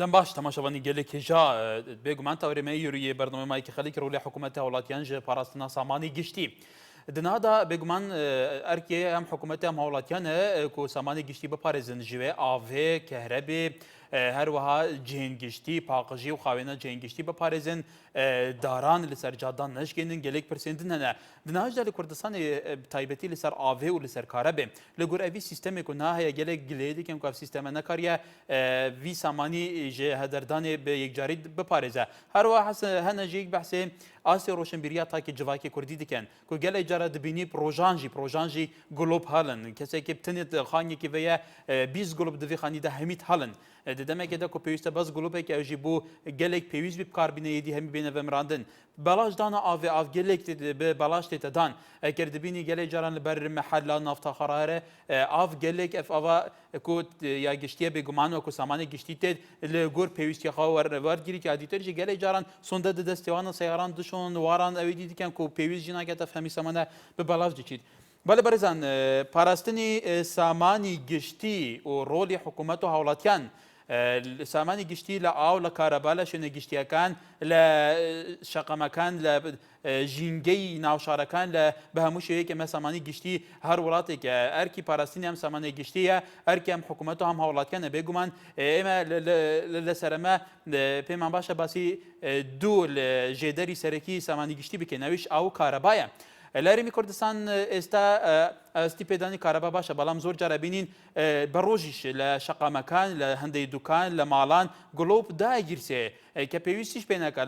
دەم باش تەماشەوانی gelekî ja bêguman tewrêmeyê yûriyê bernameyekî xelîk rolê hikûmetê hewlatiyan ji parastina samanî giştî. Di niha da bêguman erkê hem hikûmetê hem hewlatiyan e ku samanê giştî biparêzin ji wê avê, kehrebê, her wiha cihêngiştî, paqijî û xawêna cihêngiştî biparêzin, daran li ser cadan neşkênin gelek pirsêndin hene. Di niha jî li Kurdistanê taybetî li ser avê û li ser karebê. Li gor evî sîstemê ku naheye gelek gilê dikin ku ev sîsteme nekariye vî samanî ji hederdanê bi yekcarî biparêze. Her wiha hene jî behsê asê roşnbîriya takî civakê Kurdî dikin ku gelek cara dibînî projan jî gulop halin. Kesekê bi tinê xanyekê ve ye 20 gulop di vê xanî de hemî halin. Di demekê de ku pêwîst e bes gulopek ew jî bû gelek pêwîst bî bikarbîne êdî hemî bêne vemirandin. Belaj dana avê av gelek bi belaj tê dan. Eger dibînî gelek caran li ber mehella naftaxara here av gelek ev ava ku ya giştiye bêguman ku samanê giştî tê li gor pêwîstiya xwe wergirî ki adîtir jî gelek caran sonda di destêwana seyyaran dişon waran ew êdî dikin ku pêwîst jî nake te hemî samane bi belaj diçît. Belê berêzan parastinê samanî giştî û rolê hikûmet û hewlatiyan samanî giştî li av li kareba li şwênegiştiyekan li şeqemekan li jîngeyî navşarekan li bi hemû şêweyekê me samanî giştî her welateke erkî parastinê hem samanê giştî ye erkî hem hikûmet û hem hewlatiyan e bêguman ême li ser me pêman baş e basî du li jêderî serekî samanî giştî bikin ew îş av û kareba ye. Lerêmî Kurdistan êsta stî pêdanî kareba baş e belam zor cara bînîn bi rojî li şeqamekan li hindê dukan li malan gulop dagîrsê ke pêwîstîş pê neke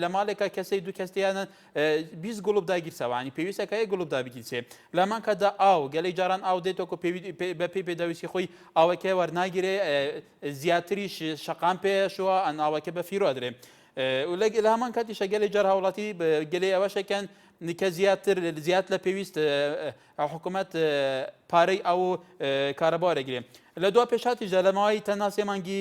li maleka kesê du kes têyanin 20 gulop dagîrse yanî pêwîst heye gulop dabigîrsê li hemanka de aw gelek caran aw dê to ku be pê pêdawîstî xwe aweke wernagire ziyatîrî şeqan pê şuwa an aweke be fîro dirê li heman katî şe gelek car hewlatî gelê eweşeken که زیات لپیویست حکومت پاره او کاربار گیریم لدو پیشاتی جلمای تناسی منگی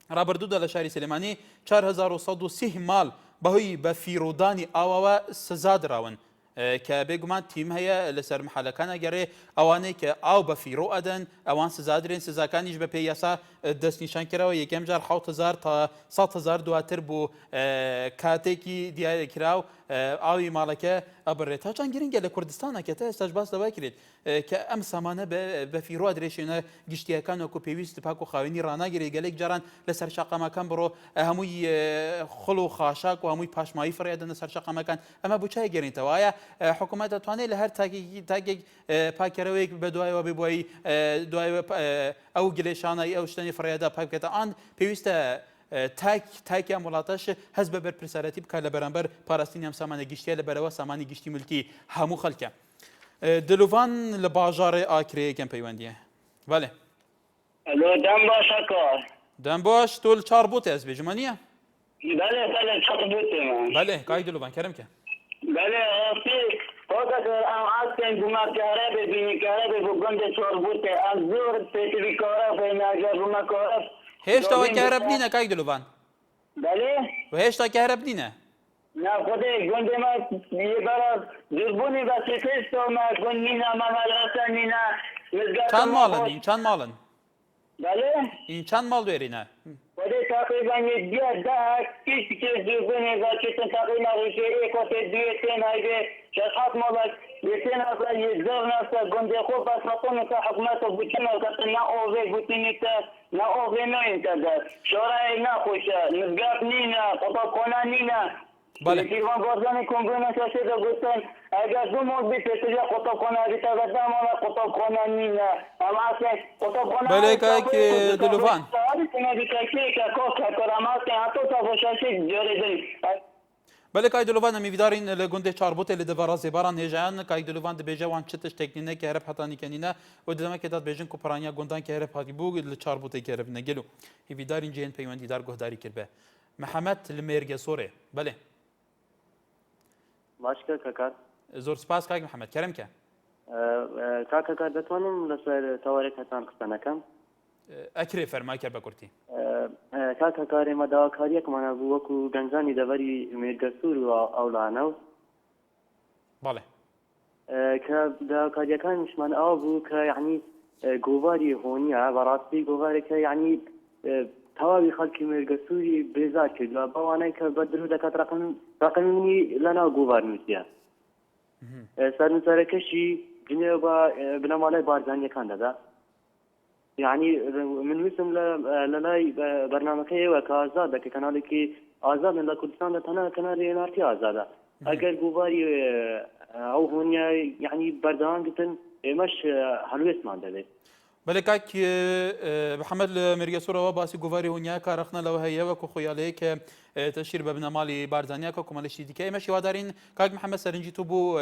رابردو دل شهری سلیمانی 4130 مال بهوی بفیرودانی او سزاد راون که بگمان تیم هیا لسر محلکان اگره اوانی که او بفیرو ادن اوان سزادرین سزاکانیش به پیاسا دست نشان کرده و یکم جار 7000 تا 100000 دواتر بو کاتی کی دیار کراو اوی مالکه ابرت ها چند گرینگ ل کردستان که تا استجباس دوا کرد که ام سامانه به فیرو ادریشنه گشتیکان و کو پیوست پاکو خوینی رانا گری گلک جاران لسر شقه مکان برو هموی خلو خاشاک و هموی پاشمایی فریادن سر شقه مکان اما بوچای گرین توایا حکومت توانی لهر تاگی پاکروی بدوای و ببوی دوای او گلیشانه او شتنی فریادا پاکتا آن پیوست تاکی امولاتش حزب بر پرسراتی بکار لبرانبر پاراستینی هم سامانه گشتی لبروا سامانه گشتی ملکی همو خلکه دلوان لباجار آکری کم پیوندیه بله الو دم باش کار دم باش طول چار بوت از بجمانیه بله چار بوت من بله کای دلوان کرم که بله فقط ام عاصم بما كهرباء ببيني كهرباء بقند چار بوت از زور پیتوی کارا فیناجا بما کارا هشتا و کهرب نینه کای دلوان بله و هشتا کهرب نینه نه خودی گنده ما یه برای زربونی بسی فیستو ما گند نینا ما مدرسه نینا چند مالن این چند مالن بله این چند مال برینه خودی تقریبا یه ده کسی که زربونی بسی تقریبا روشه ایکوت دیتین هایده شخص مالک دیتین اصلا یه زر نسته گنده خوب بس مطمئن که حکومت بوتین که نه اوه بوتینی که نه اوه نه این که شورای نه خوشه نزگاه نینا خطاب کنه نینا بله تیوان بازن کنگره نشسته دا گفتن اگر دو مورد بیشه تجا خطاب کنه بیتا گفتن مالا خطاب کنه نینا اما اصلا خطاب کنه بله که دلوان بله کای دلوان میویدارین لگنده چاربوت ل دوارا زباران هجان کای دلوان د بهجه وان چتش تکنینه که هرب حتانی کنینه و دما که داد بهجن کوپرانیا گوندان که هرب حتی بو ل چاربوت که هرب نگلو میویدارین جین پیوندی دار گهداری کربه محمد لمرګه سوره بله باشکه کاکار زور سپاس کاک محمد کرم که کاکار دتوانم لسر تواریخ هتان قسطنه کم اکری فرمای که بکرتی کاکار ما دواکاری که من بو وکو گنجانی دواری مرګه سور و اولانو بله که دواکاری کانش من آبو که یعنی گواری هونیه و راستی گواری که یعنی تەواوی خەڵکی مێرگە سووری بێزار کردووە بەوانەی کە بە درو دەکات ڕقمی لەناو گۆڤار نووسە سەرنووسەرەکەشی دنیا بە بنەماڵای بارزانیەکان دەدا یعنی من ویستم لە لای بەرنامەکەیەوە کە ئازادە کە کەناڵێکی ئازادن لە کوردستاندا تەنها کەناڵی هێنارتی ئازادە ئەگەر گۆڤاری ئەو هۆنیای یعنی بەردەوام گرتن ئێمەش هەلوێستمان دەبێت بەڵێ کاک محەممەد لە مێرگەسوورەوە باسی گۆڤاری هۆنیا کارەخنە لەوە هەیەوە کە خۆیاڵەیە کە تەشیر بە بنەماڵی بارزانیا کە کۆمەڵێکی دیکە ئێمە شیوادارین کاک محەممەد سەرنجی تو بوو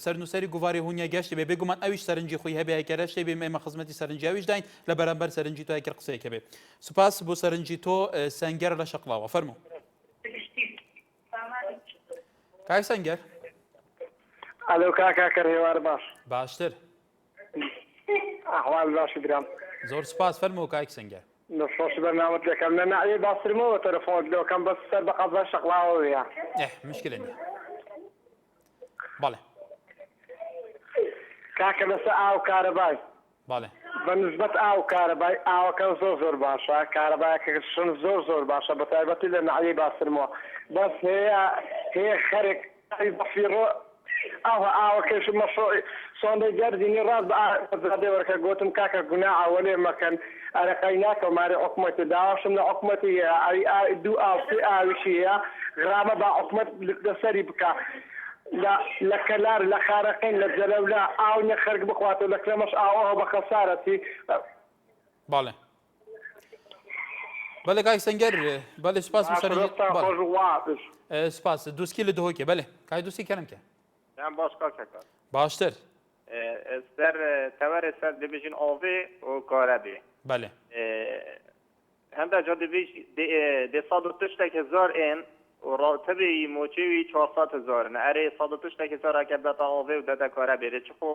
سەرنووسەری گۆڤاری هۆنیا گەشتی بێ بێگومان ئەویش سەرنجی خۆی هەبێ هەیکەرەشتێ بێ ئێمە خزمەتی سەرنجیاویش داین لە بەرامبەر سەرنجی تو هەیکر قسەیەکە بێ سوپاس بۆ سەرنجی تۆ سەنگەر لە شەقڵاوە فەرموو کاک سەنگەر ئەلۆ کاکا کە هێوار باش باشتر ئەحوال باشی برام زۆر سپاس فەرموو کاک سەنگەر نخۆش بەرنامەت دەکەم لە ناحیەی باسرمەوە تەلەفۆنت لەکەم بەس سەر بە قەزا شەقڵاوەیە مشکلە نییە بەڵێ کاکە لەسەر ئاو کارەبای بەڵێ بەنسبەت ئاو کارەبای ئاوەکە زۆر باشە کارەبایەکەشن زۆر باشە بە تایبەتی لە ناحیەی باسرمەوە بەس هەیە خەرێک بەفیڕۆ ئاوەکەش مەشروعی سۆندەی گەردینی ڕاست بەزادێوەرکە گوتم کاکە گوناح ئەوەلێ مەکەن ئەرەقەی ناکەم مارە حکومەتی داواشم لە حکومەتی دوو ئاوسی ئاویشیە غرامە با حکومەت لەسەری بکە لە کەلار لە خارەقین لە جەلەولا ئاو نەخەرک بخواتەوە لە کرێمەش ئاوەوە بە خەسارەتی بەڵێ بەڵێ کاک سەنگەر بەڵێ سپاس سپاس دووسکی لە دهۆکێ بەڵێ کای دووسی کەرم کە باش کاکە باشتر سەر تەوەرە سەر دەبێژین ئۆڤێ و کارەبێ بەڵێ هەمدا جا دێ سەد و تشتێکی زۆر ئێن و ڕاتبی موچەوی 400,000 ئەرێ سەد و تشتێکی زۆرەکە بەتە ئۆڤێ و دەدە کارەبێ دێ چ خۆ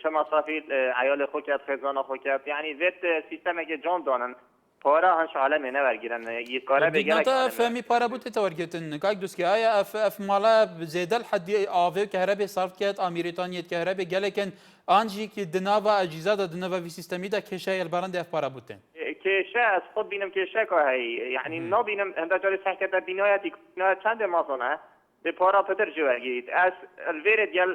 چه مەصرفی عیال خۆکات خێزانە خۆکات یعنی vێت سیستەمێکی جان دانن پارە هەنش عالەمێ نەوەرگیرن کارەبێ فەمی پارە بوو تێتەوەرگتن کاک دووسکی ئایا ئەف ماڵە زێدە حەدی ئاوێ کە هەرەبێ سەرف کرد ئامیریتانیت کە هەرەبێ گەلێکن ئانجیکی دناوە ئەجیزادە دنەوەوی سیستەمیدا کێشای ئەلبارەن دێف پارە بوتن کێشە ئەس خۆ بینم کێشەکە هەی یعنی نابینم هەندا جاری سەحکەتە بینایەتی چەندێ مازۆنە دێ پارە پەتر جوەرگیت ئەس ئەلڤێرە دیال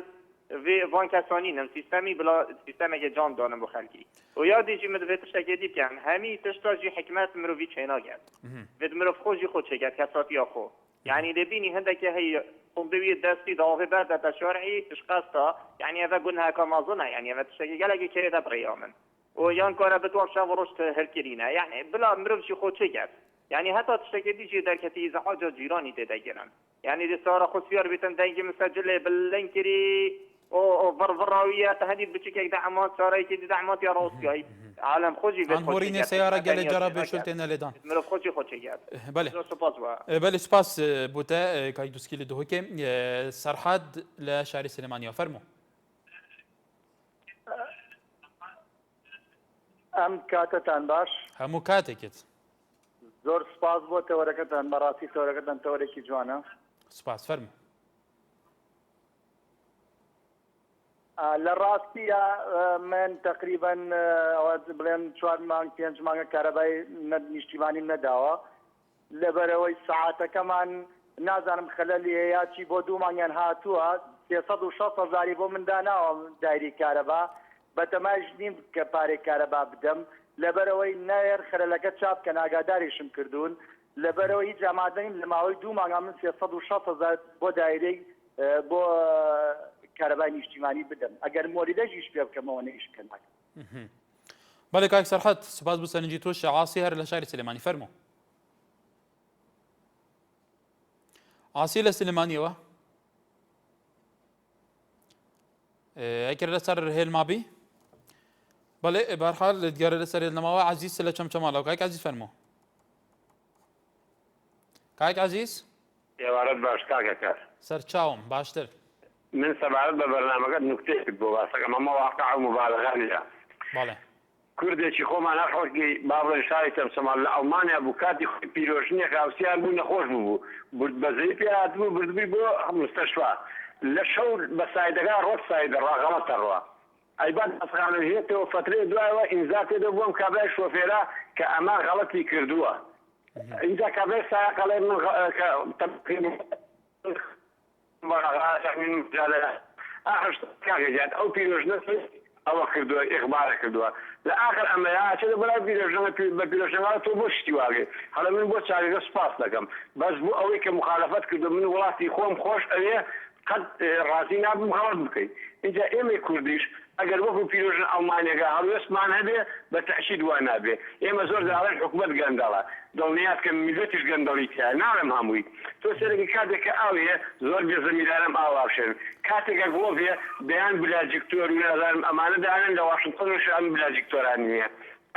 وان کسانی نم سیستمی بلا سیستمی جان دانم بو خلکی و یادی مدوێت تشتێکی دی بکەم هەمی تشتا جی حکمت مروی چینا گرد وێت مرۆڤ خۆشی خۆ چێگەت کەساتیا خۆ یعنی دەبینی هەندێکی هەی قوڵدەوی دەستی داوێ بەردەتە شۆرعی تشقاستا یعنی ئەvە گونهاکە مازنە یعنی ئەvە تشتێکی گەلێکی کێرێدە بڕیا من و یان کارە بتوان شەو ڕۆژ هەرکردینە یعنی بلا مرۆڤشی خۆ چێگەت یعنی هەتا تشتێکی دیجی دەرکەتی زەحاجە جیرانی تێدەگیرن یعنی دێسارە خۆسیار بێتن دەنگی مسەجلێ بلەنکری وفرفراوية تهديد بشكل دعمات ساريك دعمات يا روسيا عالم خوشي هورینێ سیارە گەلێ جارا بێشتێنە لێدان مرۆڤ خۆشی خۆچێگات بەڵێ سپاس بوتە کاک دووسکی لە دهۆکێ سەرحەد لە شاری سلێمانیەوە فەرموو ئەم کاتتان باش هەموو کاتێکت زۆر سپاس بۆ تەوەرەکەتان بەڕاستی تەوەرەکەتان تەوەرێکی جوانە سپاس فەرموو لە ڕاستیە من تقریبا بڵێن 4 مانگ 5 مانگە کارەبای نیشتیمانیم نەداوە لەبەرەوەی سەعاتەکەمان نازانم خەلەلی هەیە چی بۆ 2 مانگیان هاتووە 360,000 بۆ من داناوە دایری کارەبا بەتەماش نیم کە پارێک کارەبا بدەم لەبەرەوەی نەێر خەلەلەکە چاپ کە ئاگاداریشم کردوون لەبەرەوەی هیچ ئامادەنیم لە ماوەی 2 مانگا من 360,000 بۆ دایرەی بۆ کارەبای نیشتیمانی بدەم ئەگەر مۆریدەژیش پێ بکەمەوە نەیشکەم بەڵێ کاک سەرحەد سپاس بۆ سەرنجی تۆش عاسی هەر لە شاری سلێمانی فەرموو عاسی لە سلێمانیەوە ئەکرد لەسەر هێلمابی بەڵێ بەرحال دیارە لەسەر هێلنەماوە عەزیز لە چەمچەماڵەوە کاک عەزیز فەرموو کاک عەزیز ێوارەت باش کاکەکە سەرچاوم باشتر من سەبارەت بە بەرنامەکەت نوکتەیەک بۆ باسەکەم ئەمە واقع و مبالغانیدا بەڵێ کوردێکی خۆمان نەخۆشی با بڵێن شاری تەمسەماڵ لە ئەڵمانیا بوو کاتی خۆی پیرۆژنیەکە هاوسیان بوو نەخۆش بوو بەزەی پێ هاتبوو بردبووی بۆ مستەشفا لە شەو بە سایدەکە ڕۆژ سایدە ڕاغەڵەتە ڕوا ئەیبان ئەفغانەژێتەوە فترەی دوایەوە ئینزا تێدە بۆم کابرای شۆفێرە کە ئەما غەڵەتی کردووە اینجا کابرای سایە قەڵێ من کاگەجات ئەو پیرۆژنە ئەوە کردووە ئیخبارە کردووە لە ئاخر ئەمەیە چێتە بەلای پیرۆژنە بە پیرۆژنەوە تۆ بۆ شتی واگێ هەڵە من بۆ چارەگە سوپاس دەکەم بەس بۆ ئەوەی کە مخالەفەت کردو من وڵاتی خۆم خۆش ئەوێ قەت ڕازی نابم هەڵت بکەیت اینجا ئێمە کوردیش ئەگەر وەکو پیرۆژن ئەڵمانیەکە هەڵوێستمان هەبێ بە تەشید وان نابێ ئێمە زۆر داڵێن حکوومەت گەندەڵە دڵنیات کە میلەتیش گەندەڵی تیا ناڵێم هەمووی تۆ سەرەکی کاتێککە ئاوێ زۆر بێزەمیدارم ئاواشێن کاتێکە گڵۆڤێ دەیان بلاجیکتۆر و نازانم ئەمانە دانن لە واشنگتۆنش ئەم بلاجیکتۆران نییە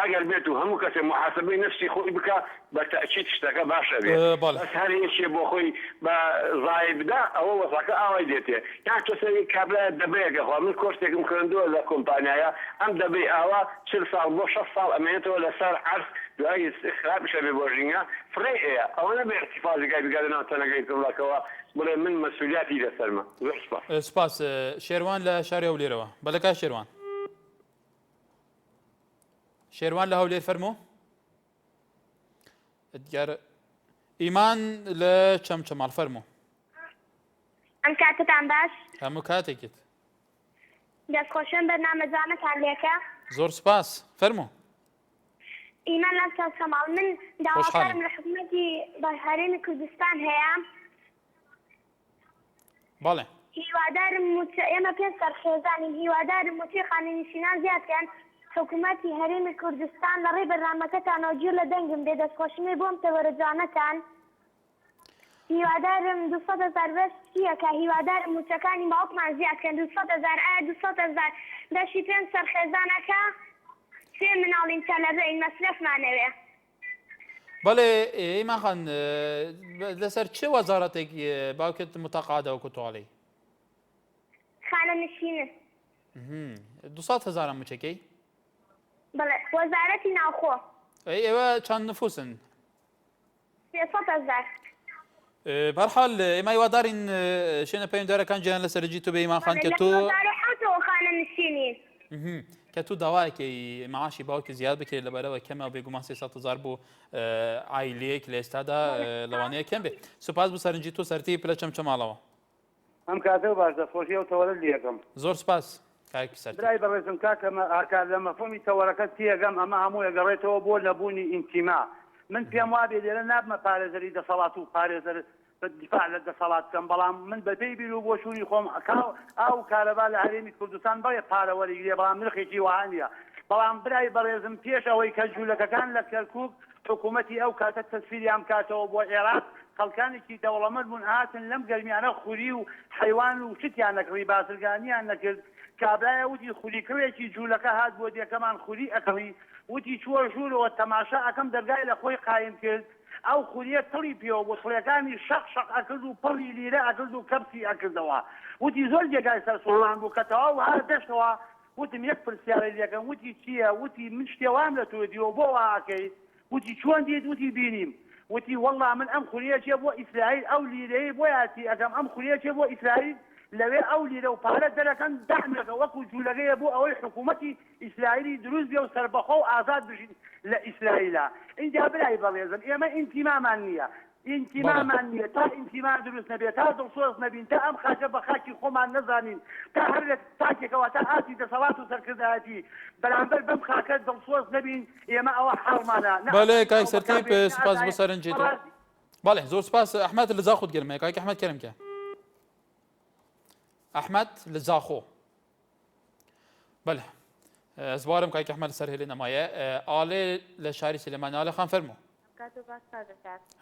ئەگەر بێت و هەموو کەسێ محاسبەی نفسی خۆی بکە بە تەکید شتەکە باشە بێت بەس هەر هیچێ بۆ خۆی بە زای بدا ئەوە وەساکە ئاوای دێتێ یان تۆ سەری کابرایە دەبەیەکە خوا من کۆرسێکم کردووە لە کۆمپانیایە ئەم دەبەی ئاوا 40 ساڵ بۆ 6 ساڵ ئەمێنێتەوە لەسەر عەرز دوای خراپشە بێ بۆ ژینگە فڕێ هەیە ئەوە نەبێ احتیفاظی بگەدەنەوە تەنەگەی دڵەکەوە بڵێ من مەسئولیاتی لەسەرمە زۆر سپاس شێروان لە شاری هەولێرەوە بەلەکە شێروان شێروان لە هەولێر فەرموو دیارە ئیمان لە چەمچەماڵ فەرموو ئەم کاتتان باش هەموو کاتێکت دەستخۆشم بەرنامەجانەتان لێکە زۆر سپاس فەرموو ئیمان لەم چەمچەماڵ من داواکارم لە حکوومەتی هەرێمی کوردستان هەیە بەڵێ هیوادارم ئێمە پێ سەرخێزانین هیوادارم وتی خانەنشینان زیادکەن حکوومەتی هەرێمی کوردستان لە ڕێی بەرنامەکەتانەوە گیر لە دەنگم بێ دەستخۆشمی بۆم تەوەرەجانەتان هیوادارم 200,000 بەس چییە کە هیوادارم موچەکانی باوکمان زیادکەن 200,000 ئایا 200,000 دەشی پێم سەرخێزانەکە سێ مناڵین تەلەبەین مەسرەفمانەوێ بەڵێ ئیمان خان لەسەر چه وەزارەتێک باوکت متەقاعدەوە کوتواڵی خانەنشینن 200,000 موچەکەی بەڵێ وەزارەتی ناوخۆ ئێوە چەند نفوسن 300,000 بەرحاڵ ئێمە هیوادارین شوێنە پەیوەنددارەکان گیان لەسەرجی تۆ بە ئیمان خان کە تۆ خانەنشینین کە تو داوایەکی معاشی باوکی زیاد بکرێت لەبەرەوە کەمە بێگومان 300,000 بۆ ئایلەیەک لە ئێستادا لەوانەیە کەم بێت سوپاس بۆ سەرنجی تۆ سەرتی پلە چەمچەماڵەوە ئەم کاتەوە باش دەخۆشی ئەو تەوەرە لێەکەم زۆر سپاس برای بەڕێزم کاکەمە ئاکار لە مەفهومی تەوەرەکە تێگەم ئەمە هەموو ئەگەڕێتەوە بۆ لەبوونی ئینتیما من پێم وابێ لێرە نابمە پارێزەری دەسەڵات و پارێزەر دیفاع لە دەسەڵات بکەم بەڵام من بەپێی بیر و بۆ شووری خۆم ئاو کارەبا لە هەرێمی کوردستان بەڵێ پارەوەریگرێ بەڵام نرخێکی وهانیە بەڵام برای بەڕێزم پێش ئەوەی کە جوولەکەکان لە کەرکووک حکوومەتی ئەو کاتە تەسفیریان کاتەوە بۆ عێراق خەڵکانێکی دەوڵەمەند بوون هاتن لەم گەرمیانە خوری و حیوان و شتیان نەکڕی بازرگانیان نەکرد کابرایە وتی خولیکەوێکی جوولەکە هات بۆ دیەکەمان خولی ئەکڕی وتی چووە ژوورەوە تەماشا ئەەکەم دەرگای لە خۆی قایم کرد ئەو خولیە تڵی پێوە بۆ سڵیەکانی شەق ئەکرد و پەڵی لیرە ئەکرد و کەپسی ئەکردەوە وتی زۆر جێگای سەر سوڵان بوو کە تەواو هەر دەشتەوە وتم یەک پرسیارە لەکەم وتی چییە وتی من شتێوام لە تۆ دیوە بۆ واکەیت وتی چۆن دیت وتی بینیم وتی وەڵڵا من ئەم خولیە چێ بۆ ئیسرائیل ئەو لیرەیە بۆ یاتی ئەەکەم ئەم خولیە چێ بۆ ئیسرائیل لەوێ ئەو لیرە و پارە دەرەکەن دەحمەکە وەکو جوولەکەیە بۆ ئەوەی حکوومەتی ئیسرائیلی دروست بێ و سەربەخۆ و ئازاد بژین لە ئیسرائیلە اینجا برای بەڕێزن ئێمە ئینتیمامان نییە ئینتیمامان نییە تا ئینتیمان دروست نەبێت تا دڵسۆز نەبین تا ئەم خاکە بە خاکی خۆمان نەزانین تا هەر لە تاکێکەوە تا ئاتی دەسەڵات و سەرکردایەتی بەرامبەر بەم خاکە دڵسۆز نەبین ئێمە ئەوە حاڵمانە بەڵێ کاک سەرتیب سپاس بۆ سەرنجی تۆ بەڵێ زۆر سپاس ئەحمەد لە زاخۆت گەرمەیە کاک ئەحمەد کەرمکە ئەحمەد لە زاخۆ بەڵێ ئەزوارم کاک ئەحمەد سەر هێلێ نەمایە ئاڵێ لە شاری سلێمانی ئاڵێ خان فەرموو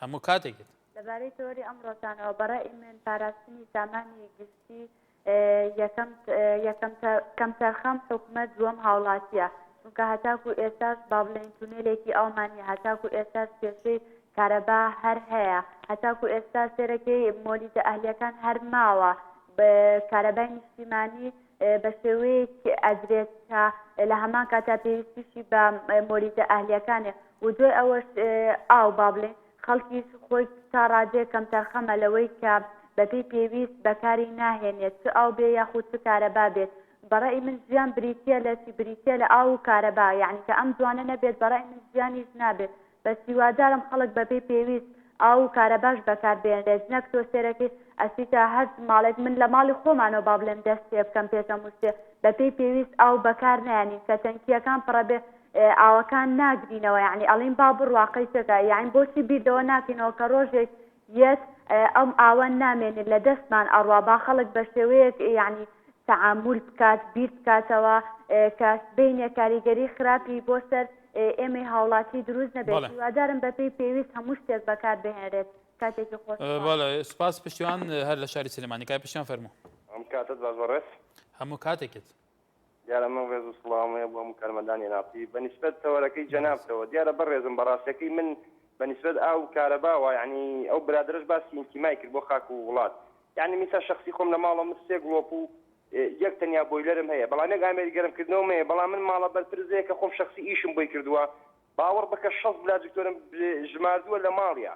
هەموو کاتێکت لەبارەی تۆری ئەمڕۆتانەوە بەڕێی من پاراستنی سامانی گشتی کەم تەرخەم حکوومەت دووەم هاوڵاتیە چونکە هەتاکو ئێستاش با بڵێن تونێلێکی ئەڵمانی هەتاکو ئێستاش کێشەی کارەبا هەر هەیە هەتاکو ئێستا سێرەکەی مۆلیدە ئەهلیەکان هەر ماوە بە کارەبای نیشتیمانی بە شێوەیەکی ئەدرێت کە لە هەمان کاتا پێویستیشی بە مۆلیدە ئەهلیەکانێ و دوای ئەوەش ئاو با بڵێن خەڵکی خۆی تا ڕادێ کەم تەرخەمە لەوەی کە بەپێی پێویست بەکاری ناهێنێت چ ئاو بێ یاخود چ کارەبا بێت بەڕێی من ژیان بریتە لە چی بریتە لە ئاو و کارەبا یعنی کە ئەم جوانە نەبێت بەڕێی من ژیانیش نابێت بە سیوادارم خەڵک بەپێی پێویست ئاو و کارەباش بەکاربێنرێت نەک تۆ سێرەکەی ئەسیتە هەر ماڵێک من لە ماڵی خۆمانەوە با بڵێم دەست پێ بکەم پێشەم وشتێ بەپێی پێویست ئاو بەکار نایانی کە تەنکیەکان پڕەبێ ئاوەکان ناگرینەوە یعنی ئەڵین با بڕواقعی سەکە یعنی بۆچی بیردەوە ناکەینەوە کە ڕۆژێک یەت ئەم ئاوە نامێنێت لە دەستمان ئەڕوا با خەڵک بە شێوەیەک یعنی تعامل بکات بیر بکاتەوە کە بینە کاریگەری خراپی بۆ سەر ئێمە هاوڵاتی دروست نەبێت هیوادارم بەپێی پێویست هەموو شتێک بەکار بهێنرێت کاتێکی خۆش بەڵێ سپاس پشتیوان هەر لە شاری سلێمانی کای پشتیوان فەرموو ئەم کاتت باش بەڕێز هەموو کاتێکت دیارە من ڕێز و سڵامەیە بۆ هەموو کارمەندانی ناپی بەنسبەت تەوەرەکەی جەنابتەوە دیارە بەڕێزم بەڕاستیەکەی من بەنسبەت ئاو کارەباوە یعنی ئەو برادرش باسی ئینتیمای کرد بۆ خاک و وڵات یعنی میسا شخصی خۆم لە ماڵە من سێ گڵۆپ و یەک تەنیا بۆیلەرم هەیە بەڵام یەک ئامێری گەرمکردنەوە هەیە بەڵام من ماڵە بەرپرزەیە کە خۆم شخصی ئیشم بۆی کردووە باوەڕ بکە 6 بلاجکتۆرم ژماردووە لە ماڵیە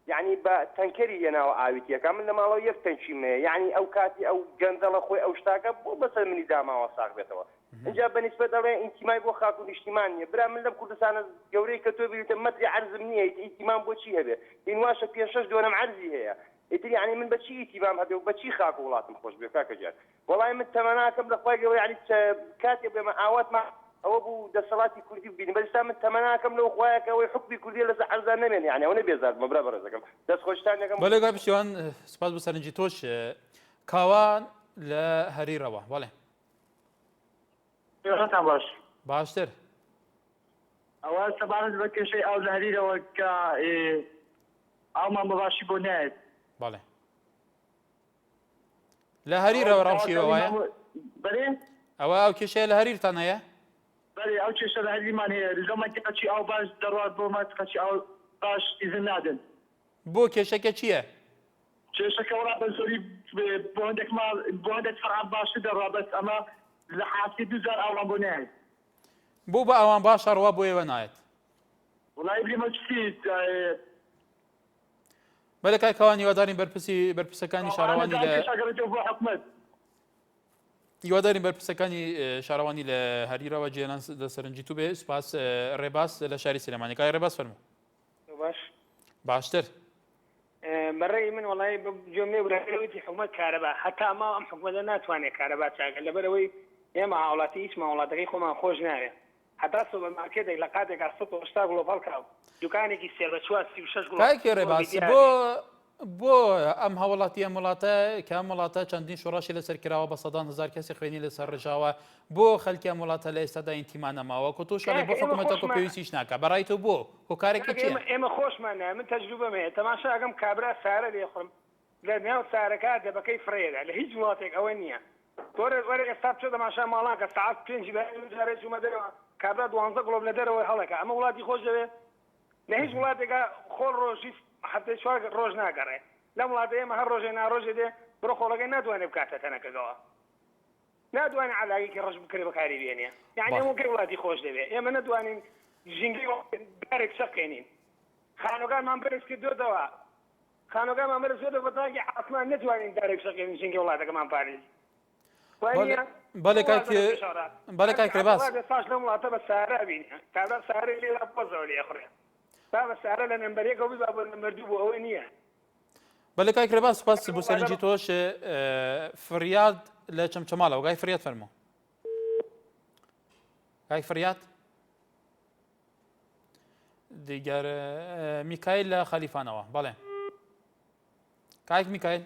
یعنی بە تەنکەری هێناوە ئاویتیەکە من لە ماڵەوە یەک تەنکیم هەیە یعنی ئەو کاتی ئەو گەندەڵە خۆی ئەو شتاکە بۆ بەسەر منی داماوە ساغ بێتەوە اینجا بەنسبەت دەڵێ ئینتیمای بۆ خاک و نیشتیمان نییە برا من لەم کوردستانە گەورەی کە تۆ بیتە مەتری عەرزم نییە ئینتیمان بۆچی هەبێ این واشە 5-6 دۆنەم عەرزی هەیە ئیتر یعنی من بەچی ئینتیمام هەبێ و بەچی خاک و وڵاتم خۆش بێ کاکە جان وەڵای من تەمەناکەم لە خوای گەورە یعنی کاتێک بێمە ئاواتمان ئەوە بوو دەسەڵاتی کوردی ببینی بەستا من تەمەناکەم لەو خوایەکە ئەوەی حکمی کوردی لەسەر عەرزان نەمێنێ یعنی ئەوە نەبێزارم برا بەڕێزەکەم دەست خۆشتان یەکەم بەڵێ کای پشتیوان سپاس بۆ سەرنجی تۆش کاوان لە هەریرەوە بەڵێ ڕەتان باش باشتر ئەوە سەبارەت بە کێشەی ئاو لە هەریرەوە کە ئاومان بەباشی بۆ نایێت بەڵێ لە هەریرەوە ڕەوشیوە وایە بەڵێ ئەوە ئەو کێشەیە لە هەریرتان هەیە بەڵێ ئەو کێشە لە هەریمان هەیە لەمە قەچی ئاو باش دەڕات بۆ مەقەچی ئاو باش ئیزن نادن بۆ کێشەکە چییە؟ کێشەکە وڵا بە زۆری بۆ هەندێک فەرعات باشی دەڕات بەس ئەمە لە حاسی 2000 ئاوان بۆ نایێت بۆ بە ئەوان باشە ڕوا بۆ ئێوە نایێت وڵای بلیمە چی بەلێ کای کاوان هیوادارین بەرپرسەکانی شارەوانی لە هیوادارین بەرپرسەکانی شارەوانی لە هەریرەوە جێران لە سەرنجی تو بێ سپاس ڕێباس لە شاری سلێمانی کای ڕێباس فەرموو باش باشتر بەڕێی من وڵای جۆمێ وتی حکومەت کارەبا هەتا ما ئەم حکومەتە ناتوانێت کارەبا چاکە لەبەرەوەی ئێمە هاوڵاتی هیچ ماوڵاتەکەی خۆمان خۆش ناوێت هەتا سوپەرمارکێتێک لە قاتێکا 180 گڵۆپەڵ کاو دوکانێکی سێ بە 36 گڵۆپ کاکی ڕێباس بۆ ئەم هەوڵاتی ئەم وڵاتە کە ئەم وڵاتە چەندین شۆڕەشی لەسەر کراوە بە سەدان هزار کەسی خوێنی لەسەر ڕژاوە بۆ خەڵکی ئەم وڵاتە لە ئێستادا ئینتیمان نەماوە کە تۆ شەڵێ بۆ حکومەتە کە پێویستیش ناکە بەڕای تۆ بۆ هۆکارێکی چییە؟ ئێمە خۆشمان نایە من تەجروبەم هەیە تەماشا ئەگەم کابرا سارە لێخڕم لە ناو سارەکە دەبەکەی فرێدا لە هیچ وڵاتێک ئەوە نییە تۆرە وەرە ئێستا بچۆ تەماشا ماڵان کە ساعات 5 جارێ چوومە دەرەوە کابرا 12 گڵۆب لە دەرەوەی هەڵەکە ئەمە وڵاتی خۆش دەوێت لە هیچ وڵاتێکە خۆڵ ڕۆژی هەفتەی 4 ڕۆژ ناگەڕێ لەم وڵاتە ئێمە هەر ڕۆژێ ناڕۆژێ دێ بڕۆ خۆڵەکەی ناتوانێت بکاتە تەنەکەگەوە ناتوانێت عەلاقەیەکی ڕەش بکرێ بەکاری بێنێ یعنی ئەمە وڵاتی خۆش دەوێت ئێمە ناتوانین ژینگەی دارێک شەقێنین خانۆکانمان بەرز کردوتەوە خانۆکانمان بەرز کردوتەوە بەتاکی عاسمان ناتوانین دارێک شەقێنین ژینگەی وڵاتەکەمان پارێز بەڵێ کاک ڕێباس ساش لەم وڵاتە بە سارە بینێ کابرا سارە لێ پۆزەوە لێ خوڕێ با بە سارە لە نەمبەرێکەوە بی با بۆ نەمبەر 2 بۆ ئەوە نییە بەڵێ کاک ڕێباس سپاس بۆ سەرنجی تۆش فریاد لە چەمچەماڵەوە گای فریاد فەرموو گای فریاد دیگەر میکایل لە خەلیفانەوە بەڵێ کاک میکایل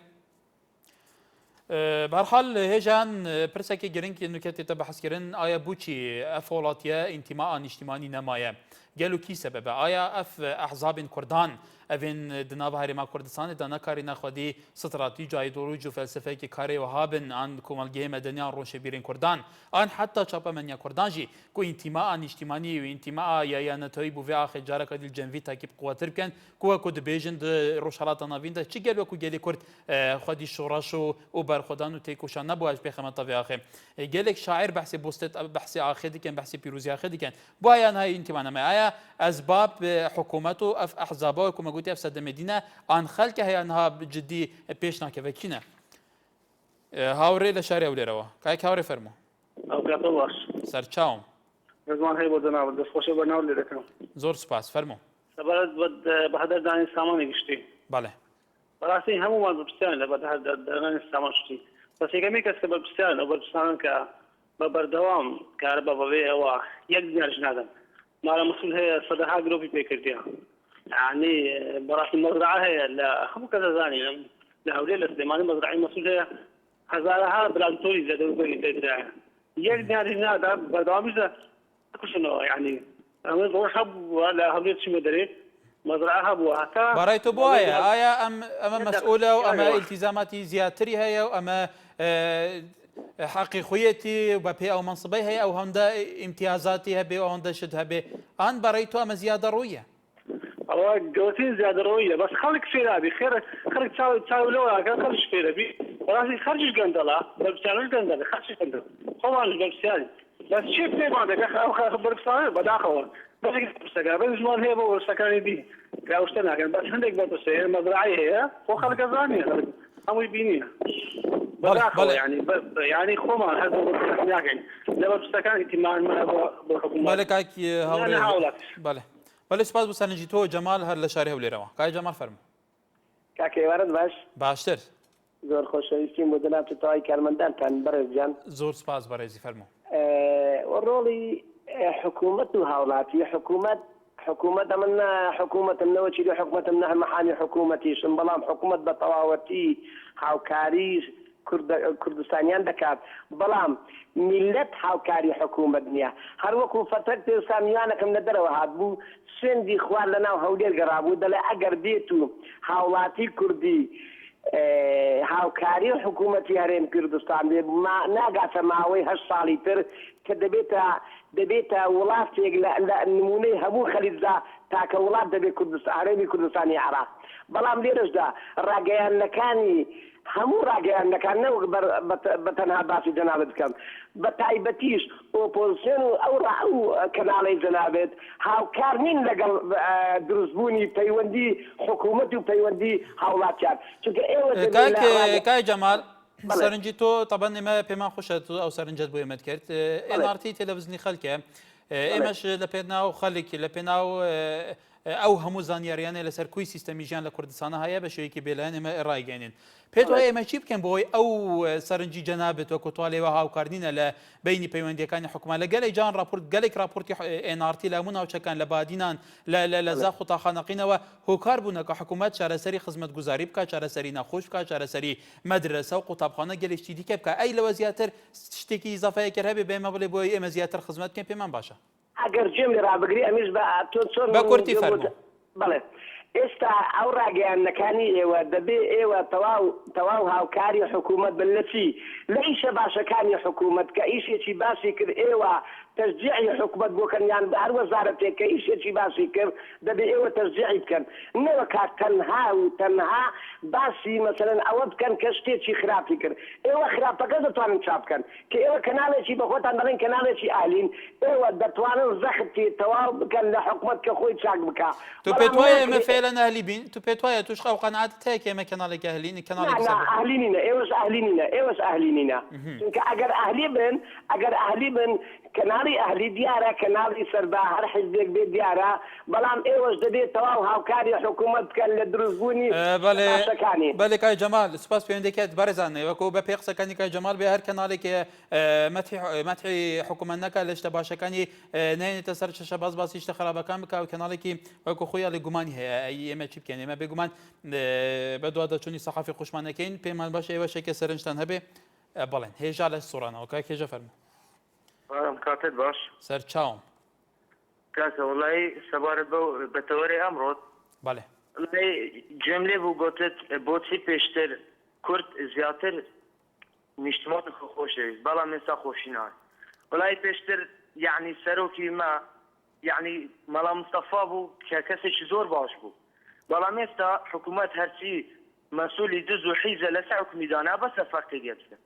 بەرحاڵ هێژان پرسێکی گرنگی نوکەتێتە بەحەسکردن ئایا بوچی ئەف وڵاتیە ئینتیماء نیشتیمانی نەمایە گەل و کی سەبەبە ئایا ئەف ئەحزابین کوردان ئەڤێن دناوە هەرێما کوردستانێدا نەکاری نەخوادی ستراتیجی ئایدۆلۆژی و فەلسفەیەکی کارەوە هابن ئان کۆمەلگەیە مەدەنیان ڕۆژێبیرین کوردان ئان حتا چاپەمەنیا کوردانژی کو ئینتیماء نیشتیمانی و ئینتیماء یانەتەوەی بوێ ئاخر جارەکە دیل جەنڤی تاکیب قووەتر بکەن کووە کو دەبێژن ڕۆژهەڵاتە ناویندا چی گەل وەکو گەلی کورد خودی شۆڕەش و بەرخۆدان و تێکۆشان نەبووە پێخەمە تەڤێ ئاخێ گەلێک شاعر بەحسی بۆستێت بەحسی ئاخێ دیکەن بەحسی پیرۆزی ئاخێ دیکەن بۆ یان هاي ئینتیمانەمە ئایا ئەسباب حکوومەت و ئەف ئەحزابەوە کومەگوتی ئەف سەردەمێدینە ئان خەڵکە هەیەنها جدی پێش ناکەوە کینە هاوڕێ لە شاری ئەولێرەوە کاک هاوڕێ فەرموو ئەو کاتە باش سەرچاوم ڕزمان هەیە بۆ جەناب دەستخۆشە بەناو لێ دەکەم زۆر سوپاس فەرموو سەبارەت بە هەدەردانی سامانی گشتی بەڵێ بەڕاستی هەموومان بەپرسیان لە بەدانی سامان شتی بەس یەکەمی کەس کە بەپرسیان ئەو بەرپرسانن کە بە بەردەوام کارە بە بەبێ ئەوە یەک دیارش نادەن مارە مسئول هەیە سەدەها گرۆپی پێکردیە یعنی بەڕاستی مەزرعە هەیە لە هەموو کەس دەزانی لە هەولێر لە سلێمانی مەزرعی مسئول هەیە هەزارەها بلانتۆری زەدەوبەری دەدرایە یەک دیاریش نادا بەردەوامیش دەکوشنەوە یعنی ئەمە ڕۆژ هەبووە لە هەولێر چیمە دەرێ مەزرعە هەبووە هەتا بەڕای تۆ بۆ وایە ئایا ئەمە مەسئولە و ئەمە ئیلتیزاماتی زیاتری هەیە و ئەمە حەقی خۆیەتی بە پێ ئەو منسبەی هەیە ئەو هەندە ئیمتیازاتی هەبێ ئەو هەندە شت هەبێ ئان بەڕای تۆ ئەمە زیادە ڕوویە ئەوە گەوتین زیادەڕەوەیە بەس خەڵک فێرابی خێرە خەڵک چاو لەوەکە خەرش فێرەبی بەڕاستی خەرجش گەندەڵا بەرپرسیانش گەندەڵە خەرچی گەندەڵ خۆمانش بەرپرسیانی بەس چی پێمان دەکە ئەو بەرپرسانە بەداخەوە بەڵێک پرسەکە بە زمان هەیە بۆ وەرسەکانی دی کراوشتە ناکەن بەس هەندێک بەرپرسە هەیە مەزرعی هەیە خۆ خەڵکە زانیە هەمووی بینیە بەداخەوە یعنی خۆمان هەر بۆ بەرپرسەکان ناکەین لە بەرپرسەکان ئیتیمانمانە بۆ حکوومەت بەڵێ کاکی هەولێر بەڵێ بەڵێ سپاس بۆ سەرنجی تۆ جەمال هەر لە شاری هەولێرەوە کاک جەمال فەرموو کاکێوارت باش باشتر زۆر خۆشەویستیم بۆ دەناوتەوەی کارمەندانتان بەڕێزجان زۆر سپاس بەڕێزی فەرموو ڕۆڵی حکوومەت و هاوڵاتی حکوومەت ئەمن حکوومەتم نەوەچی حکوومەتم نە هەمەحانی حکوومەتیشم بەڵام حکوومەت بە تەواوەتی هاوکاری کوردستانیان دەکات بەڵام میلەت هاوکاری حکوومەت نییە هەر وەکو فەتەک سامیوانەکەم لە دەرەوە هاتبوو سوێندی خوار لەناو هەولێر گەڕابوو دەڵێ ئەگەر بێت و هاوڵاتی کوردی هاوکاری حکوومەتی هەرێم کوردستان بێ ناگاتە ماوەی 8 ساڵی تر کە دەبێتە وڵاتێک لە نمونەی هەموو خەلیجدا تاکە وڵات دەبێت هەرێمی کوردستانی عراق بەڵام لێرەشدا ڕاگەیاندنەکانی هەموو ڕاگەیاندنەکان نەوەک بەتەنها باسی جەنابەت بکەم بە تایبەتیش ئۆپۆزیسیۆن و ئەو کەناڵەی جەنابێت هاوکار نین لەگەڵ دروستبوونی پەیوەندی حکوومەت و پەیوەندی هاوڵاتیان چونکە ئێوە کای جەمال سەرنجی تۆ تەبەن ئێمە پێمان خۆشە ئەو سەرنجەت بۆ ئێمەت کرد NRT تێلەڤیزنی خەڵکە ئێمەش لە پێناو خەڵکی لە پێناو ئەو هەموو زانیاریانە لەسەر کوی سیستەمی ژیان لە کوردستانە هەیە بە شێوەیەکی بێلایەن ئێمە ڕایگەێنین پێت وایە ئێمە چی بکەین بۆی ئەو سەرنجی جەنابێت وەکو توالێوە هاوکارنینە لە بینی پەیوەندیەکانی حکومە لە گەلێک جان گەلێک راپۆرتی NRT لە هەموو ناوچەکان لە بادینان لە زاخ و تاخانەقینەوە هۆکار بوونەکە حکوومەت چارەسەری خزمەتگوزاری بکات چارەسەری نەخۆش بکات چارەسەری مەدرسە و قوتابخانە گەلێکی دیکە بکە ئەی لەوە زیاتر شتێکی ئیزافەیەکە هەبێ بێمە بڵێ بۆی ئێمە زیاتر خزمەت بکەین پێمان باشە ئەگەر جێم لێ ڕابگری ئەمیش تۆ چۆن بە کورتی فەرموو بڵێ ئێستا ئەو ڕاگەیاندنەکانی ئێوە دەبێ ئێوە تەواو هاوکاری حکوومەت بن لە چی لە ئیشە باشەکانی حکوومەت کە ئیشێکی باسی کرد ئێوە تشجيعي حكومت بوكن يعني هر وزارتك كايش شي باسي كر دبي ايوه تشجيعي كان نوكا تنها وتنها باسي مثلا اود كان كشتي شي خرابي كر ايوه خراب كذا توان شاب كان كايوه كنال شي بخوت عندنا كنال شي اهلين ايوه دتوان زختي تواب كان لحكومت كخوي تشاك بكا تو بتوايا ما فعلا اهلي بين تو بتوايا توش خو قناعتك هيك ما كنال اهلين كنال لا اهليننا ايوه اهليننا اگر اهلي بن كناري أهلي ديارة كناري سربا هر حزبك بيت ديارة بلام إيوش دبيت تواو هاوكاري حكومت كان لدروزبوني بله كاي جمال سپاس پێوەندێکت بەرزانێ وەکو بە پێ قسەکانی کای جەمال بێ هەر کەناڵێک مەتحی حکوومەتەکە لە شتە باشەکانی نێنێتە سەر چەشە باسی شتە خراپەکان بکە و کەناڵێکی وەکو خۆیان لێ گومانی هەیە ئێمە چی بکەین ئێمە بێگومان بە دوادەچوونی سەحافی خوشمانەکەین پێمان باشە ئێوە شێکە سەرنجتان هەبێ بەڵێن هێژا لە سوڕانەوە کاک هێژە فەرموو کاتت باش سەرچاوم کاسە وڵی سەبارەت بە تەوەری ئەمڕۆت بەڵێ گوێم لێ بوو گوتت بۆچی پێشتر کورد زیاتر نیشتمان خۆشەویست بەڵام ئێستا خۆشی ناوێت وڵی پێشتر یعنی سەرۆکی ما یعنی مەڵا مستەفا بوو کە کەسێکی زۆر باش بوو بەڵام ئێستا حکوومەت هەرچی مەسئولی دز و حیزە لەسەر حکمیدانا بەسە فەقیر گەبسە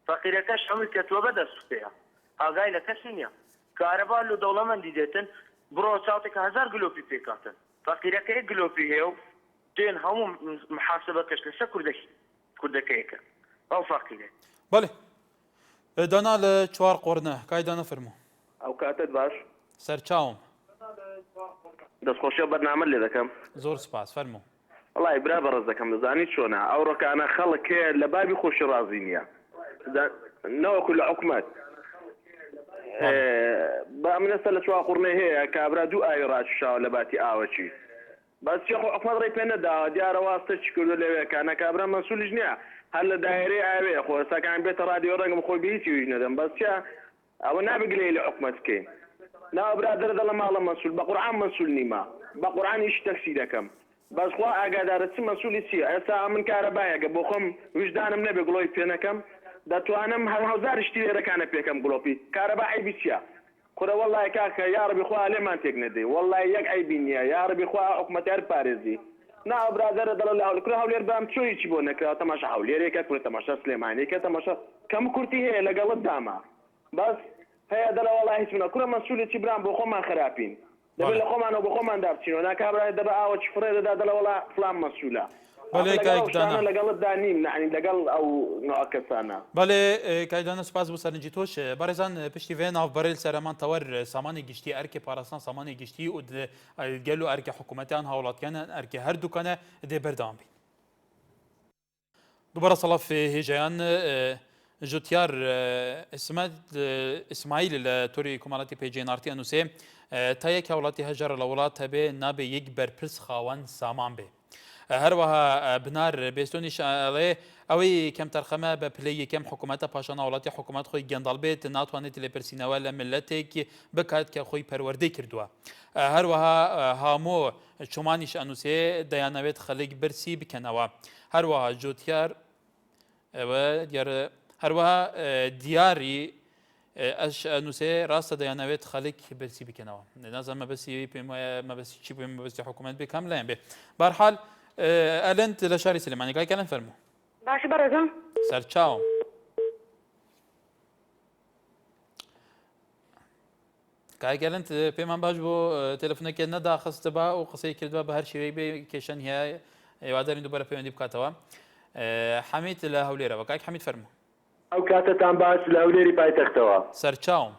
فەقیرەکەش هەمووی کەتووە بەدەست پێیە ئاگای لە کەسی نییە کارەبا لە دەوڵەمەندی دێتن بڕۆ چاوتێکە 1000 گلۆپی پێکاتن فەقیرەکە 1 گلۆپی هەیە و دێن هەموو محاسبەکەش لەسەر کوردەکەیەکە ئەو فەقیرە بەڵێ دانا لە چوار قۆرنە کای دانا فەرموو ئەو کاتت باش سەرچاوم دەستخۆشیە بەرنامە لێ دەکەم زۆر سپاس فەرموو وڵی برا بەڕێز دەکەم دەزانی چۆنە ئەو ڕۆکانە خەڵک هەیە لە بابی خۆشی ڕازی نییە نەوەکو لە حکومەت با منەسە لە چوار قوڕنێ هەیە کابرا دوو ئاوی ڕاکێشاوە لە باتی ئاوەچی بەس چێخ حکومەت ڕێی پێ نەداوە دیارە واستە چی کردو لەوێکانە کابرا مەسوولیش نییە هەر لە دایرەی ئاوێ خۆستەکان بێتە ڕادیۆ ڕەنگم خۆی بهیچی ویش نەدەم بەس چە ئەوە نابگلێ لە حکومەت بکەین ناوە برادرە دەڵە ماڵە مەسوول بە قورعان مەسوول نیمە بە قورعان ئیش تەکسی دەکەم بەس خوا ئاگادارە چ مەسوولی چییە ئێستا من کارەبایەکە بۆ خۆم وجدانم نەبێ گڵۆی پێ نەکەم دەتوانم هەزار شتی لێرەکانە پێکەم گڵۆپی کارەبا عیبی چییە کورە وەڵای کاکە یارەبی خوا لێمان تێک نەدەی وەڵای یەک عیبی نییە یارەبی خوا حکومەتیار پارێزی ناوە برادرە دەڵە لە هەولێر هەولێر بام چۆیی چی بۆ نەکرا تەماشا هەولێرێکە کورە تەماشا سلێمانێکە تەماشا کەم کورتی هەیە لەگەڵت داما بەس هەیە دەڵە وەڵای هیچ منە کورە مەسوولێکی برام بۆ خۆمان خراپین دەبێت لە خۆمانەوە بۆ خۆمان دابچینەوە ناکابرای دەبە ئاوەی فڕێ دەدا دەڵە وەڵا فڵان مەسوولە لەگەڵت دانیم نعنی لەگەڵ ئەو نوع کەسانە بەڵێ کایدانە سپاس بۆ سەرنجی تۆش بەڕێزان پشتی vê navberê سەرمان تەوەر سامانê گشتî erkê parastan samanê giştî û gel û erkê hikûmetiyan hawlatyanan erkê her dukane dê berdam bîn dubara salaf hêjayan جوتیار اسماعیل لە تۆری کۆمەڵاتی پێجێنارتی ئەنووسێ تا یەک هەوڵاتی هەژار لە وڵات هەبێ نابێ یەک بەرپرس خاوەن سامان بێ هەروەها بنار بێستۆنیش ئەڵێ ئەوەی کەم تەرخەمە بە پلەی یەکەم حکوومەتە پاشان وڵاتی حکوومەت خۆی گەندەڵ بێت ناتوانێت لێپرسینەوە لە ملەتێکی بکات کە خۆی پەروەردەی کردووە هەروەها هامۆ چۆمانیش ئەنووسێ دەیانەوێت خەڵک برسی بکەنەوە هەروەها جوتیار هەروەها دیاری ئەش ئەنووسێ ڕاستە دەیانەوێت خەڵک برسی بکەنەوە نازان مەبەستی پێم وایە مەبەستی چی بێ مەبەستی حکوومەت بێ کام لایەن بێ بەرحال ئەلەند لە شاری سلێمانی کاکەلەن فەرموو باشە بەڕێزم سەرچاوم کاکەلەند پێمان باش بۆ تەلەفۆنەکە نەداخستە با و قسەی کردووە بە هەر شێوەی بێ کێشەن هەیە هیوادارین دووبارە پەیوەندی بکاتەوە حەمید لە هەولێرەوە کاک حەمید فەرموو ئەو کاتتان باش لە هەولێری پایتەختەوە سەرچاوم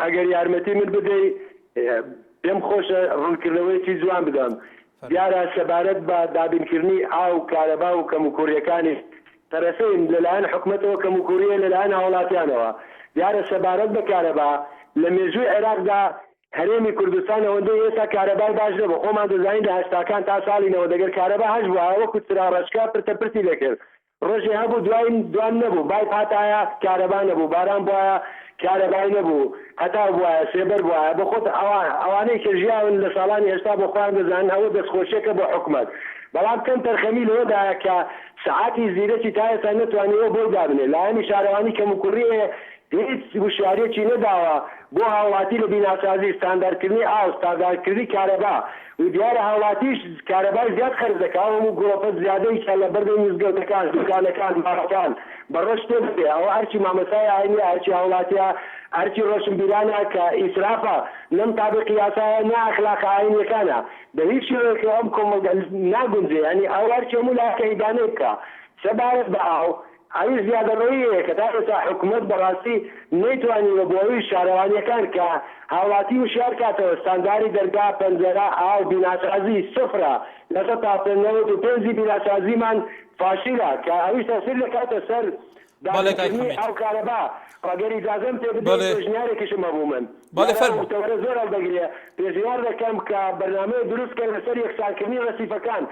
ئەگەر یارمەتی من بدەی پێم خۆشە ڕوونکردنەوەیکی جوان بدەم دیارە سەبارەت بە دابینکردنی ئاو کارەبا و کەموکوڕیەکانی تەرەفین لەلایەن حکوومەتەوە کەموکوریە لەلایەن هاوڵاتیانەوە دیارە سەبارەت بە کارەبا لە مێژووی عێراقدا هەرێمی کوردستان ئەوەندەی ئێستا کارەبای باش نەبوو خۆمان دەزانین لە هەشتاکان تا ساڵینەوە دەگەر کارەبا هەش بووە وەکو چراڕەشکا پرتە پرتی دەکرد ڕۆژێ هەبوو دوان نەبوو بای هاتایە کارەبا نەبوو باران بواە کارەبای نەبوو هەتا بواە سێبەر بواە بە خۆت ئەوانەی کە ژیاون لە ساڵانی هێشتا بۆ خۆیان دەزانن ئەوە دەستخۆشیەکە بۆ حکوومەت بەڵام کەم تەرخەمی لەوەدایە کە سعاتی زیرەکی تا ئێستا نەتوانیەوە بۆی دابنێ لایەنی شارەوانی کەموکوڕیە هیچ وشارێکی نەداوە بۆ هاوڵاتی لە بیناسازی ستانداردکردنی ئاو ستانداردکردنی کارەبا و دیارە هاوڵاتیش کارەبای زیاد خەرج دەکات و گۆپە زیادەی کە لە بەردەی مزگەوتەکان دوکانەکان باڕەکان بەڕۆژ تێ بدێ ئەوە هەرچی مامەسای ئاینی هەرچی هاوڵاتیە هەرچی ڕۆشنبیرانە کە ئیسرافە لەم تابقی یاسایە نائەخلاق ئاینیەکانە بە هیچ شێوەیەک ئەم کۆمەلگا ناگونجێ ینی ئەو هەرچی هەموو لایەکە هیدانەی بکە سەبارەت بە ئاو ئەوی زیادەڕەوەیەیە کە تا ئێستا حکوومەت بەڕاستی نەیتوانیوە بۆ ئەوی شارەوانیەکان کە هاوڵاتی وشار کاتەوە ستانداری دەرگا پەنجەرە ئاو بیناسازی سفرە لەسەر تا 95 بیناسازیمان فاشیلە کە ئەوی تەسیر دەکاتە سەر دابینکردنی ئەو کارەبا ڕەگەر ئیجازەم تێ بدەیت پێشنیارێکیشم هەبوو من تەوەرە زۆر هەڵدەگرێ پێشنیار دەکەم کە بەرنامەیە دروستکە لەسەر یەکسانکردنی ڕەسیفەکان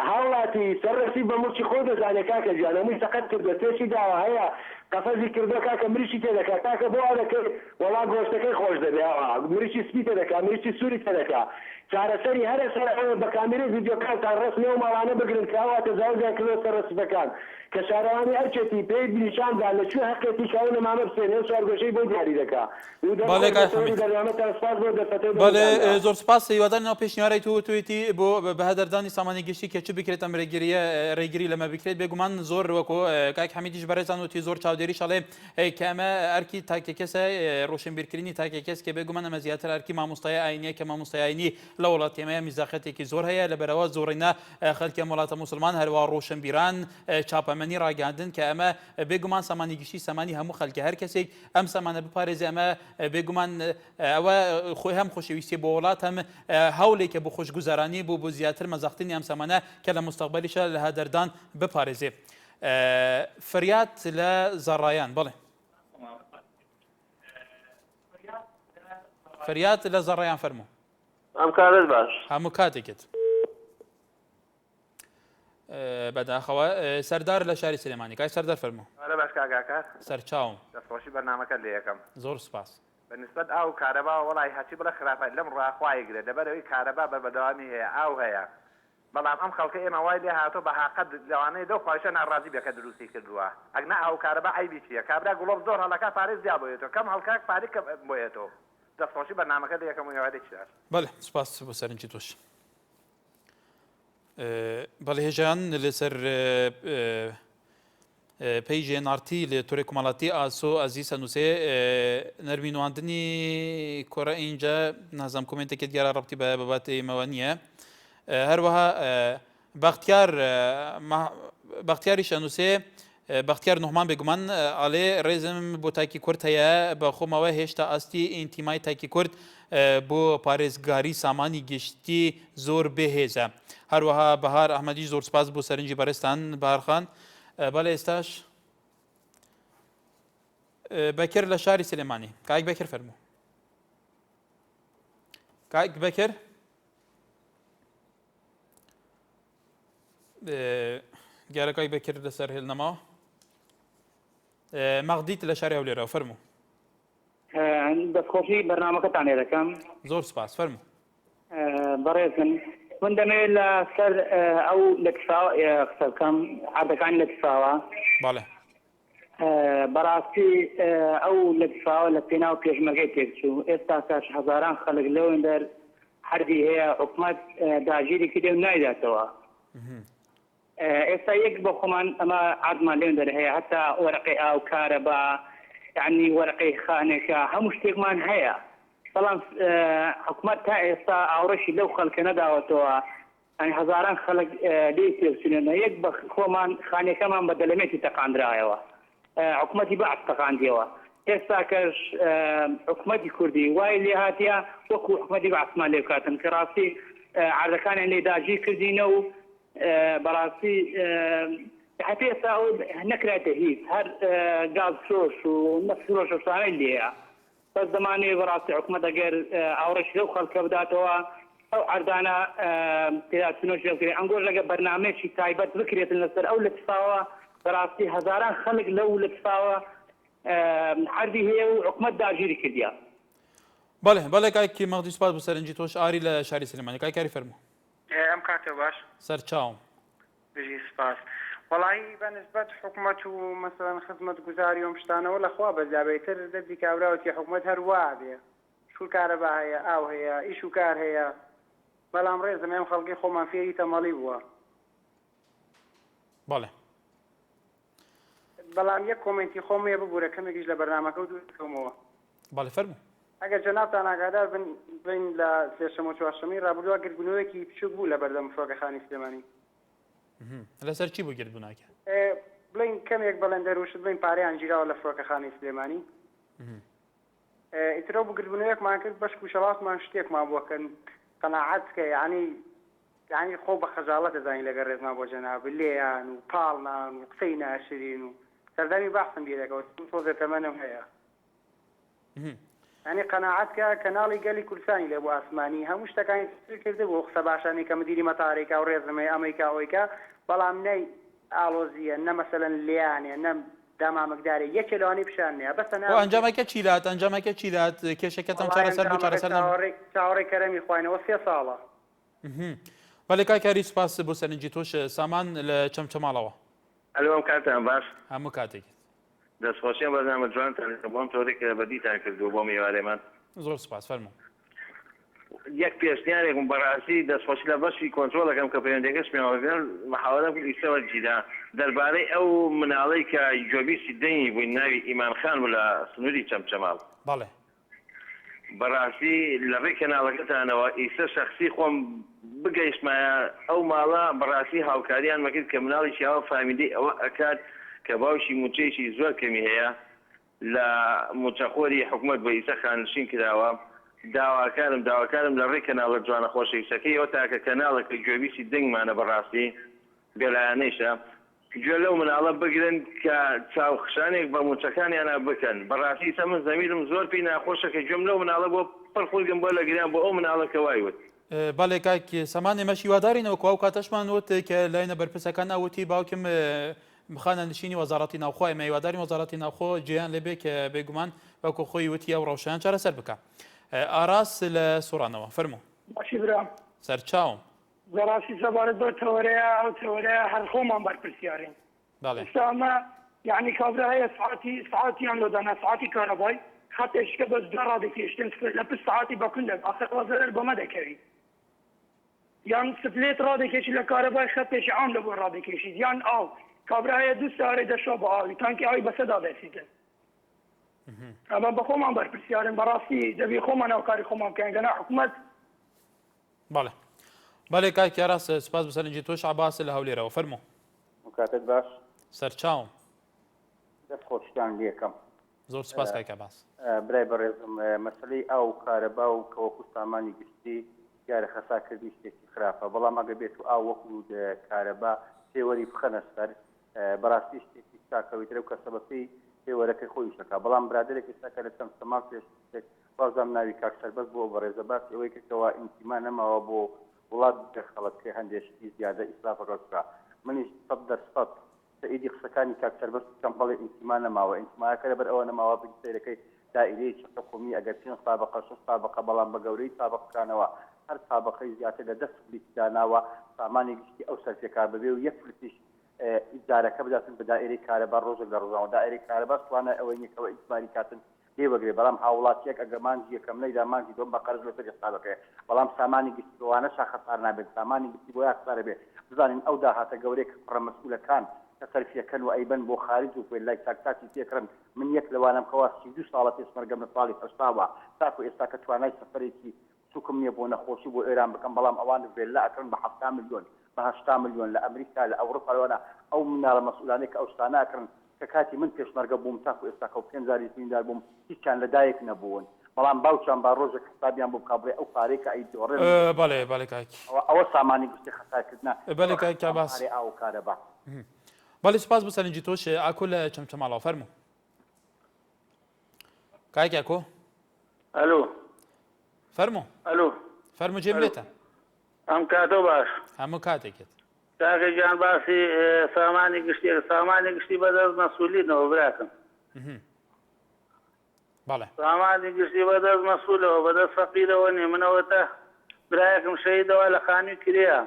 هاوڵاتی سەر ڕەسیف بە موچی خۆ دەزانێت کاکە گیان هەمووی سەقەت کردوە تێشی داوە هەیە قەفەزی کردووە کاکە مریشی تێ دەکات کاکە بۆ وا دەکەی وەڵا گۆشتەکەی خۆش دەبێ مریشی سپی تێ دەکات مریشی سووری تێ دەکات چارەسەری هەرە سەر بە کامێرەی ڤیدیۆکانتان ڕستنەوە ماڵانە بگرن کاوا تەجاوزیان کردوە سەر ڕەسیفەکان کە شارەوانی هەرچێتی پێی نیشاندا لەکوێ حەقێتی کاو نەمامە بسێنێ سوارگۆشەی بۆ دیاری دەکات زۆر سپاس هیوادارم ناو پێشنیارەی توێتی بۆ بەهەدەردانی سامانی گشتی کە چ بکرێت ئەم ڕێگیری لەمە بکرێت بێگومان زۆر وەکو کاک حەمیدیش بەڕێزان وتی زۆر چاودێ چاودێری شەڵێ کە ئەمە ئەرکی تاکێکەسە ڕۆشنبیرکردنی تاکێکەس کە بێگومان ئەمە زیاتر ئەرکی مامۆستای ئاینیە کە مامۆستای ئاینی لە وڵاتێمەیە میزاقەتێکی زۆر هەیە لەبەرەوە زۆڕینا خەڵکی وڵاتە موسڵمان هەروە ڕۆشنبیران چاپەمەنی ڕاگەاندن کە ئەمە بێگومان سامانی گشتی سامانی هەموو خەڵکی هەر کەسێک ئەم سامانە بپارێزێ ئەمە بێگومان ئەوە خۆی هەم خۆشەویستی بۆ وڵات هەم هەولێکە بۆ خۆشگوزارانی بۆ زیاتر مەزەختنی ئەم سامانە کە لە مستەقبەلیشە لە هەدەردان بپارێزێ. فریات لە زەڕایان بڵێ فریات لە زەڕایان فەرموو. ئەم کارت باش هەموو کاتێکت بەداخەوە سەردار لە شاری سلێمانی کای سەردار فەرموو. باش کاگاکە سەرچاوم دەستخۆشی بەرنامەکە لە یەکەم زۆر سپاس. بەنسبەت ئاو کارەبا وڵی هەچی بڵە خراپەت لەم ڕاخوایەگرێت لەبەرەوەی کارەبا بەردەوامی هەیە ئاو هەیە بەڵام ئەم خەڵکە ئێمە وای لێ هاتۆ بە حقەت لەوانەیە دەو خۆشە ناڕازی بێکە دروستی کردووە ئەگنا ئاو کارەبا ئایبی چیە کابرا گوڵۆب زۆر هەڵەکە پارێز زیاد بۆیێتەوە کەم هەڵکاک پارێک بۆیێتەوە دەستخۆشی بەرنامەکە لە یەکەم ویوادێکی بەڵێ سپاس بۆ سەرنجی تۆش. بەڵێ هێژیان لەسەر پەیژێ نارتی لە تۆرێ کۆمەڵاتی ئاسۆ ئەزیز هەنووسێ نەرمینواندنی کۆرە ئینجا نازام کۆمنتێکت دیارە ڕەبتی بە بابەتی ئێمەوە نییە. هەروەها بەختیاریش هەنووسێ بەختیار نوحمان بێگومان ئاڵێ ڕێزم بۆ تاکی کورد هەیە بە خۆمەوە هێشتا ئاستی ئینتیمای تاکی کورد بۆ پارێزگاری سامانی گشتی زۆر بێهێزە. هەروەها بەهار ئەحمەدی زۆر سپاس بۆ سەرنجی بەڕێستان بەهارخان. بەڵێ ئێستاش بەکر لە شاری سلێمانی کاک بەکر فەرموو. کاک بەکر گیارەکەی بەکر لەسەر هێڵنەماوە مەغدیت لە شاری هەولێرەوە فەرموو. دەستخۆشی بەرنامەکەتان لێ دەکەم. زۆر سپاس فەرموو. بەڕێزن من دەمەوێت لەسەر ئەو لە کفاوە قسە بکەم عادەکانی لە کفاوە. بەڵێ بەڕاستی ئەو لە کفاوە لە پێناو پێشمەرگەی تێکچوو ئێستا کاش هەزاران خەڵک لەوێن دەر هەردی هەیە حکوومەت داگیری کردێ و نایداتەوە. ئێستا یەک بۆ خۆمان ئەمە عادمان لێن دەر هەیە هەتا وەرەقەی ئاو کارەبا یعنی وەرەقەی خانێکە هەموو شتێکمان هەیە بەڵام حکوومەت تا ئێستا ئاوڕەشی لەو خەڵکە نەداوەتەوە ئەنی هەزاران خەڵک لێ تێبچونێنە یەک بە خۆمان خانەکەمان بە دەلەمێتی تەقاندرایەوە حکوومەتی بەعەت تەقاندیەوە ئێستا کەش حکوومەتی کوردی وای لێ هاتیە وەکو حکوومەتی بەعەتمان لێ بکاتن کە ڕاستی عادەکانیان لێ داگیر کردینە و بەڕاستی حتی ئێستا نەکرێتە هیچ هەر گاز فرۆش و نەفت فرۆشەسانەی لێیە بەس دەمانێ بەڕاستی حکوومەت ئەگەر ئاوڕەش لەو خەڵکە بداتەوە ئەو عەردانە تێدا چنۆش لێبکرێت ئەنگۆش لەگە بەرنامەیەکی تایبەت بکرێتن لەسەر ئەو لەتفاوە بەڕاستی هەزاران خەڵک لەو لەتفاوە حەردی هەیە و حکوومەت داگیری کردیە. بەڵێ بەڵێ کاکی مەغدی سپاس بۆ سەرنجی تۆش ئاری لە شاری سلێمانی کای کاری فەرموو. ئەم کاتە باش سەرچاوم بژی سپاس وەڵی بەنسبەت حکوومەت و مەسەڵەن خزمەت گوزاری ئەم شتانەوە لەخوا بەجابەیتر دەبی کابراوەتی حکوومەت هەروە بێ شوور کارەبا هەیە ئاو هەیە ئیش و کار هەیە بەڵام ڕێزم ئەم خەڵکی خۆمان فێری تەمەڵی بووە. بەڵێ بەڵام یەک کۆمنتی خۆم هەیە ببوورە کەمێکیش لە بەرنامەکە و دووکەمەوە. بەڵێ فەرموو. ئەگەر جەنابتان ئاگادار بین لە سێشەم و چوارشەمەی ڕابردووە گردبوونەوەیەکی بچووک بوو لە بەردەم فڕۆکەخانەی سلێمانی. لەسەر چی بوو گردبووناکە؟ بڵین کەمێک بەڵێن دەروشت بڵین پارەیان گیراوە لە فڕۆکەخانەی سلێمانی. ئیترۆ بوو گردبوونەوەیەکمان کرد بەشک و شەڵاتمان شتێکمان بووەکەن قەناعەت کە یعنی خۆ بە خەجاڵەت دەزانین لەگەر ڕێزمان بۆ جەناب لێیان و پاڵنان و قسەی ناشرین و سەردانی بەحسم بیرەکەەوە تۆزە تەمەنم هەیە. ینی قەناعەتکە کەناڵی گەلی کوردستانی لێ بۆ ئاسمانی هەموو شتەکانی کرده بۆ قسە باشانی کە مدیری مەتارێکا و ڕێزمەی ئەمریکا ئەوەیکە بەڵام نەی ئالۆزیە نە مەسەلەن لیانێ نە دامامەکدارێ یەکێ لەوانی پیشانەیە بەسە ئەنجامەکە چیلات ئەنجامەکە چیلات کێشەکەتان چارەسەر بوو چارەسەر چاوەڕێی کەرەمی خوێنەوە 3 ساڵە. بەڵێ کاکاری سپاس بۆ سەرنجی تۆش سامان لە چەمچەماڵەوە. ئەلۆ ئەم کاتتان باش هەموو کاتێک دەستخۆشیان بەرنامە جوانتان بۆم تۆرێک بەدیتان کردو بۆ میوارێمان زۆر سپاس فەرموو. یەک پێشنیارێکم بەڕاستی دەستخۆشی لە بەشی کۆنترۆلەکەم کە پەیوەندیەکەش پێمەوەگرن محاولە لیسەوە جیدا دەربارەی ئەو مناڵەی کە جۆبیسی دەنگی بووین ناوی ئیمانخان بوو لە سنووری چەمچەماڵ بەڵێ بەڕاستی لە ڕێی کەناڵەکەتانەوە ئیسە شەخصی خۆم بگەیشتمایە ئەو ماڵە بەڕاستی هاوکاریان مەکرد کە مناڵی شیاوە فامیلی ئەوە ئەکات کە باوشی موچەیەکی زۆر کەمی هەیە لە موچەخۆری حکوومەت بە ئیسە خانشین کراوە داواکارم لە ڕێی کەناڵە جوانە خۆشەویستەکەی ئەوە تاکە کەناڵێکە گوێبیسی دەنگمانە بەڕاستی گەلایانەیشە گوێ لەو مناڵە بگرن کە چاوخشانێک بە موچەکانیانە بکەن بەڕاستی ئیسە من زەمیرم زۆر پێی ناخۆشە کە گوێم لەو مناڵە بۆ پڕخۆگەم بۆ لە گریان بۆ ئەو مناڵەکە وایوت بەڵێ کاک سەمانێ مەشی وادارینەوە ئەو کاتەشمان وت کە لایەنە بەرپرسەکان ئەوتی باوکم بخانە نشینی وەزارەتی ناوخۆ ئێمە هیواداری وەزارەتی ناوخۆ جێیان لێبێ کە بێگومان بەکو خۆی وتی ئەو ڕەوشەیان چارەسەر بکە ئاراس لە سوڕانەوە فەرموو باشی برام سەرچاوم زەڕاستی سەبارەت بۆ تەوەرەیە ئەو تەوەرەیە هەر خۆمان بەرپرسیارین ئێستا ئەمە یعنی کابرا هەیە سعاتیان لۆدانە سعاتی کارەبای خەتێشکە بەس دوێ ڕادەکێشتن لە پشت سعاتی بەکوندێک ئاسەقا زەرەر بەمە دەکەوی یان سفلێت ڕادەکێشی لە کارەبای خەتێشی عام لە بۆ ڕادەکێشید یان ئاو کابرا هەیە دوو سارێ دەشۆ بە ئاوی تانکی ئاوی بەسەدا دەسیدن ئەمە بە خۆمان بەرپرسیارن بەڕاستی دەبی خۆمان ئەوکاری خۆمان بکەین گەنا حکوومەت بەڵێ بەڵێ کاکی ئاراس سوپاس بەسەرنجی تۆش عەباس لە هەولێرەوە فەرموو کاتت باش سەرچاوم دەست خۆشتان لێکەم زۆر سوپاس کاک عەباس برای بەڕێزم مەسەلەی ئاو کارەبا و کە وەکو سامانی گشتی دیارە خەسارکردنی شتێکی خراپە بەڵام ئەگە بێت و ئاو وەکو کارەبا پێوەری بخەنە سەر بەڕاستی شتێکی چاکەویترە و کەسەبەکەی پێوەرەکەی خۆی شەکە بەڵام برادێک ئێستاکە لە چەند سەماڵ پێش بازام ناوی کاک سەربەست بۆ بەڕێزە باس ئەوەی کەەوە ئینتیما نەماوە بۆ وڵات خەڵەتکە هەندێشتی زیادە ئیسرافەکە بکە منیش 100% سعیدی قسەکانی کاک سەربەست بکەم بەڵێ ئینتیما نەماوە ئینتیماکە لەبەر ئەوە نەماوە بگیرەکەی دائیرەی چەقە قومی ئەگەر چین سابقە 6 سابقە بەڵام بە گەورەی سابقەکانەوە هەر سابقەی زیاتر لە 10 فلیتی داناوە سامانی گشتی ئەو سەرفێکا ببێ و یەک فلیتیش ئیجارەکە بداتن بە دائیرەی کارەبا ڕۆژێک لە ڕۆژانەوە دائیرەی کارەبا توانە ئەوەی نیکەوە ئیجباری کاتن لێوەگرێ بەڵام هاوڵاتیەک ئەگە مانجی یەکەم نەیدا مانجی دۆم بە قەرز لەسەر حسابەکەی بەڵام سامانی گشتی بۆوانە شاخەسار نابێت سامانی گشتی بۆ یاخسارە بێ بزانین ئەو داهاتە گەورەی پڕە مەسئولەکان کە سەرفیەکەن و ئەیبەن بۆ خارج و پێ لای تاکتاکی تێکڕن من یەک لەوانم کەوا 32 ساڵە پێشمەرگەم لە ساڵی هەشتاوە تاکو ئێستا کە توانای سەفەرێکی سوکم نییە بۆ نەخۆشی بۆ ئێران بکەم بەڵام ئەوان ڤێلا ئەکڕن بە 7 ملیۆن بە 8 ملیۆن لە ئەمریکا لە ئەوروپاوانە ئەو مناڵە مەسئولانەی کە ئەو شتانە ئەکڕن کە کاتی من پێشمەرگە بووم تاکو ئێستا کە 5 زاری زمیندار بووم هیچیان لەدایک نەبوون بەڵام باوچیان با ڕۆژێک حسابیان بوو کابڕێ ئەو پارەی کە ئەیدۆڕێن بەڵێ کاکی ئەوە سامانی گشتی خەسارکردنە بەڵێ کاکی عەباس ئاو کارەبا بەڵێ سوپاس بەسەرنجی تۆش ئاکۆ لە چەمچەماڵەوە فەرموو کاکی ئاکۆ ئەلۆ فەرموو ئەلۆ فەرموو جێم لێتە ئەم کاتۆ باش هەموو کاتێکێت تاکە گیان باسی سامانی گشتی بەدەست مەسئولینەوە براکەم بەڵێ سامانی گشتی بەدەست مەسئولەوە بەدەست فەقیرەوە نیە منەوە تا برایەکم شەهیدەوە لە خانووی کریا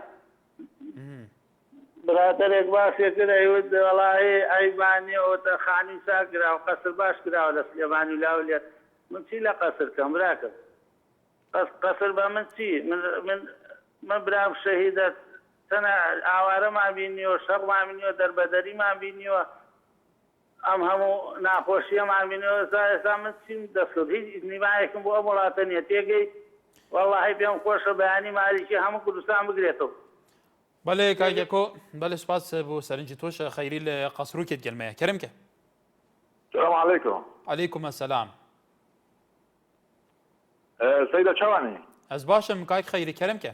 براتەرێک باسێ کرد ئەیوت وەڵاهی ئەیبانیەوە تا خانی ساکراوە قەسر باش کراوە لە سلێمانی لاولێت من چی لە قەسر کەم براکەم قەسر بە من چی من برام شەهیدە تەنە ئاوارەمان بینیوە شەڕمان بینیوە دەربەدەریمان بینیوە ئەم هەموو ناخۆشیەمان بینیوە ئێستا من چیم دەستکرد هیچ نیمایەکم بۆ ئەم وڵاتە نییە تێگەی وەڵاهی پێم خۆشە بەیانی مالیکی هەموو کوردستان بگرێتەوە بەڵێ کاکێکۆ بەڵێ سوپاس بۆ سەرنجی تۆش خەیری لە قەسرووکێت گەلمەیە کەرمکە السلام عليكم عليكم السلام سيدة شواني از باشم کاک خەیری کەرمکە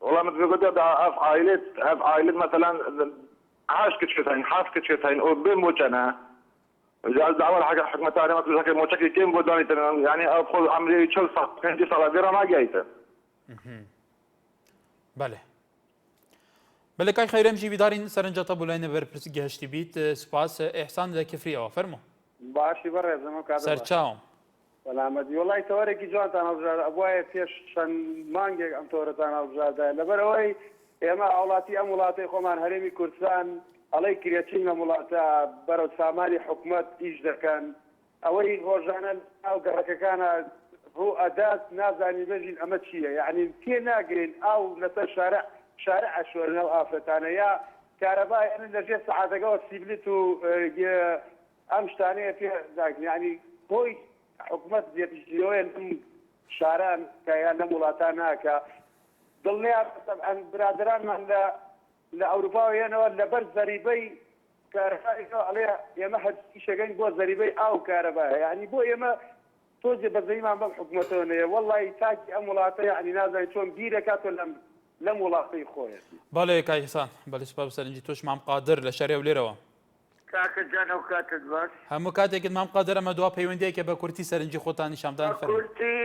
والله مثل قلت هف عائلة مثلا عاش كتشتين حاف كتشتين او بموجنا جال دعوة حاجة حكمة تانية مثل هكذا موجك كم بداني يعني أدخل عمري شل صح كنتي صلاة غير ما جايته بله بله کاک خەیرەم جی بیدارین سەرنجەتە بۆ لای نەبەرپرسی گەهشتی بیت سوپاس ئێحسان لە کفریەوە فەرموو باشی بەڕێزم سەرچاوم سەلامەتی وڵی تەوەرێکی جوانتان هەڵبژار ئەبوایە پێش چەند مانگێک ئەم تۆرەتان هەڵبژاردای لەبەرەوەی ئێمە ئاوڵاتی ئەم وڵاتی خۆمان هەرێمی کوردستان ئەڵەی کرێچین لە وڵاتە بەرەو سامانی حکوومەت ئیش دەکەن ئەوەی ڕۆژانە ناو گەڕەکەکانە هو ئەدات نازانی بەژین ئەمە چییە یعنی تێ ناگرین ئاو لەسەر شارع ئەشوێنەوە ئافرەتانە یا کارەبای لەژێر سەعاتەکەەوە سیبلت و ئەم شتانەیە پێ یعنی بۆی حکوومەت زیێتیەوەی لەم شاران کە یان لەم وڵاتان ناکە دڵنیا برادرانمان لە ئەوروپاویانەوە لەبەر زەریبەی کارەبای ئێمە هەرشەکەین بۆ زەریبەی ئاو کارەبایە یعنی بۆ ئێمە تۆزێ بەزەیمان بەم حکوومەتەوە نەیە وەڵی تاکی ئەم وڵاتە یعنی نازانین چۆن بیرەکاتۆ لەم وڵاتەی خۆیە بەڵێ کاکسان بەڵێ سوپاس سەرنجی تۆش مام قادر لە شارێ و لێرەوە کاکە جان ئەو کاتت باش هەموو کاتێکت مام قادر ئەمە دوا پەیوەندیەکە بە کورتی سەرنجی خۆتانی شامدان فەرمی کورتی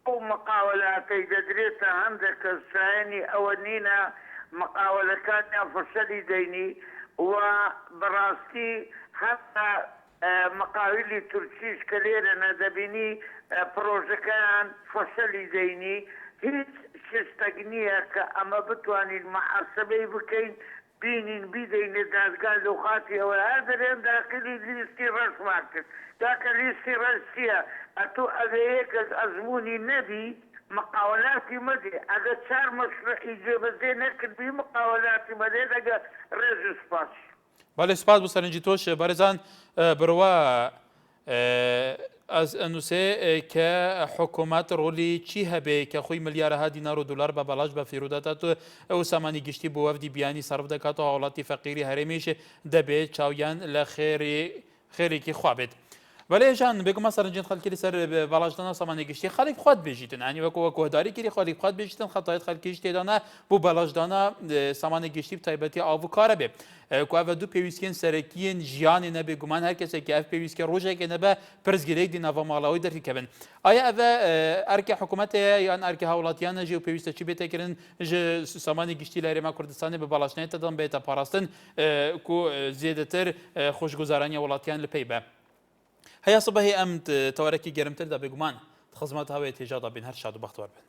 ئەو مقاولاتەی دەدرێتە هەندێک کەسایانی ئەوە نینە مقاولەکانیان فەرسەلی دەینی و بەڕاستی هەتا مقاولی تورکیش کە لێرە نەدەبینی پرۆژەکەیان فەسەلی دەینی هیچ شتێک نییە کە ئەمە بتوانین محاسبەی بکەین بینین بیدەینێ دادگا لەو خاتی ئەوە هەر دەرێن داخلی لیستی ڕسمان کرد داکە لیستی ڕەش چییە ئەتۆ ئەگەیە کەس ئەزمموی نەبی مقاولاتی مەدێ ئەگە چار مەشروعی جێبەجێ نەکردبی مقاولاتی مەدێ دەگە ڕێژ سپاس بەڵێ سپاس بۆ سەرنجی تۆش بەڕێزان بڕوا ئەس ئەنووسێ کە حکوومەت ڕۆلی چی هەبێ کە خۆی ملیارەها دینار و دلار بە بەڵاش بە فیرودەدات و ئەو سامانی گشتی بۆ وەفدی بیانی سەرف دەکاتەوە وڵاتی فەقیری هەرێمیش دەبێت چاویان لە خێرێکی خوا بێت. بەڵێ ژان بێگومان سەرنجین خەڵکی لەسەر بەڵاشدانا سامانی گشتی خەڵک خۆت بێژیتن ئەنی وەکو کۆداری کردی خەڵک خۆت بێژیتن خەتایەت خەڵکیش تێدانا بۆ بەڵاشدانا سامانی گشتی و تایبەتی ئاو و کارە بێ کوێ دوو پێویستیان سەرەکیین ژیانی نەبێ گومان هەر کەسێکی ئەف پێویستکە ڕۆژێکە نەبە پرزگیرەیەک دی ناوە ماڵاوی دەرکەبن ئایا ئەvە ئەرکە حکوومەتەیە یان ئەرکە هاوڵاتیانە ژێ و پێویستە چی بێتەکردن سامانی گشتی لە هەرێما کوردستانی بە بەڵاشنێتە دەم بێتە پاراستن کو زیێدەتر خۆشگوزارانی وڵاتیان لە پێی بە هەیە سبەهی ئەم تەوارەکی گەرمتردا بێگومان خزمەت هاوێت هێژادا بین هەر شاد و بەختەوەر بن.